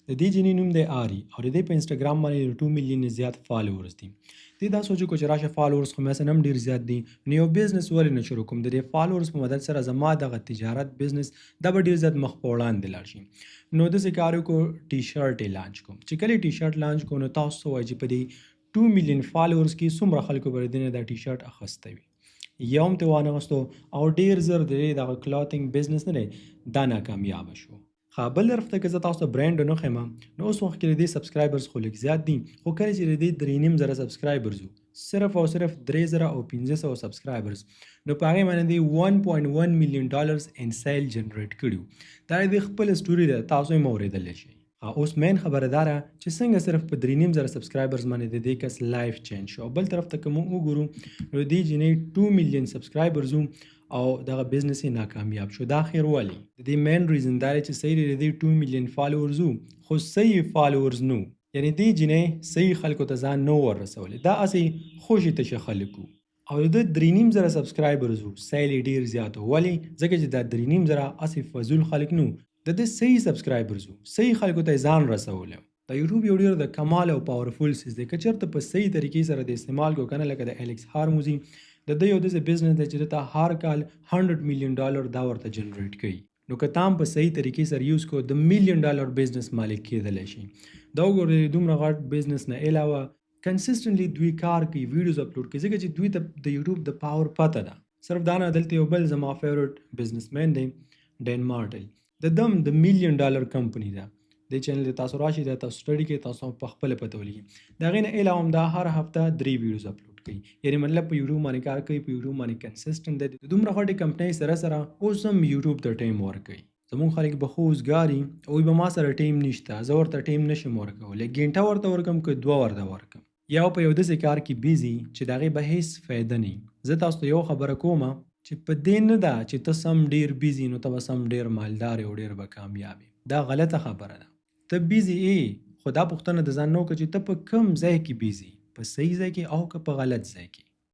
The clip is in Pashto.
د دې جینۍ نوم دی آري او د دې په انسټاګرام باندې 2 میلیون زیات فالوورز دي. دې دا سوچ وکړو چې راشه فالوورز خو مې هم ډېر زیات دي، نو یو بزنس ولې نه شروع کوم؟ د دې فالوورز په مدد سره زما دغه تجارت بزنس دا به ډېر زیات مخ په وړاندې لاړ شي. نو داسې کار وکړو ټي شرټ یې لانچ کوم. چې کله ټي شرټ لانچ کوو نو تاسو څه وایي چې په دې 2 میلیون فالوورز کې څومره خلکو به د دې نه دا ټي شرټ اخیستی وي؟ یو هم ترې وانغوستو او ډېر زر د دې دغه کلاتینګ بزنس نه دی دا ناکامیابه شو. بل طرف ته که زه تاسو ته برانډ ونه ښیم نو اوس وخت کې د دې سبسکرایبرز خو لږ زیات دي، خو کله چې د دې 3.5 سبسکرایبرز وو، صرف او صرف 3,000 او 500 سبسکرایبرز، نو په هغې باندې دی $1.1 میلیون ان سیل جنریټ کړي. دا د خپل سټوري ده، تاسو یې مو اورېدلی شئ. اوس مین خبره دا ده چې څنګه صرف په 3.5 سبسکرایبرز باندې د دې کس لایف چینج شو. او بل طرف ته که موږ وګورو نو د دې جینۍ 2 میلیون سبسکرایبرز وو او دغه بزنس یې ناکامیاب شو. دا خیر ولې؟ د دې مین ریزن دا دی چې صحیح د دې 2 میلیون فالوورز وو خو صحیح فالوورز نو، یعنی دې جینۍ صحیح خلکو ته ځان نو ور رسولی، دا هسې خوشې تشه خلک وو. او د 3.5 سبسکرایبرز وو، سیل یې ډېر زیات و. ولې؟ ځکه چې دا 3.5 هسې فضول خلک نو، د دې صحیح سبسکرایبرز وو، صحیح خلکو ته ځان رسولی. د یوټیوب یو ډېر د کمال او پاورفول سیز دی، که چېرته په صحیح طریقې سره د استعمال کو که نه، لکه د الکس هارموزي د ده یو داسې بزنس دی چې دته هر کال $100 میلیون دا ورته جنریټ کوي. نو که تا هم په صحیح طریقې سره یوز کو د $1 میلیون بزنس مالک کېدلی شي. دا وګورئ دومره غټ بزنس نه علاوه کنسسټنټلی دوی کار کوي، ویډیوز اپلوډ کوي، ځکه چې دوی ته د یوټیوب د پاور پته ده. صرف دا نه، دلته یو بل زما فیورټ بزنسمین دی ډین مارټل، د دم د $1 میلیون کمپنی ده. د چینل د تاسو راشي د تاسو سټډي کې تاسو په خپل پته ولګي. دا غینه علاوه هم دا هر هفته 3 ویډیوز اپلوډ کوي، یعنی مطلب په یوټیوب باندې کار کوي، په یوټیوب باندې کنسسټنټ دی. د دومره غټې کمپنۍ سره اوس هم یوټیوب ته ټایم ورکوي. زمونږ خلک به خو اوسګاري او به ما سره ټایم نشته، زه ورته ټایم نشم ورکولی، ګنټه ورته ورکم که 2 ورته ورکم، یا په یو داسې کار کې بیزي چې د هغې به هېڅ فایده نه وي. زه تاسو ته یو خبره کومه چې په دې نه ده چې ته سم ډیر بیزي نو ته به سم ډیر مالدار او ډیر به کامیاب یې. دا غلطه خبره ده. ته بیزي یې، خو دا پوښتنه د ځان نه وکړه چې ته په کوم ځای کې بیزي، په صحیح ځای کې او که په غلط ځای کې.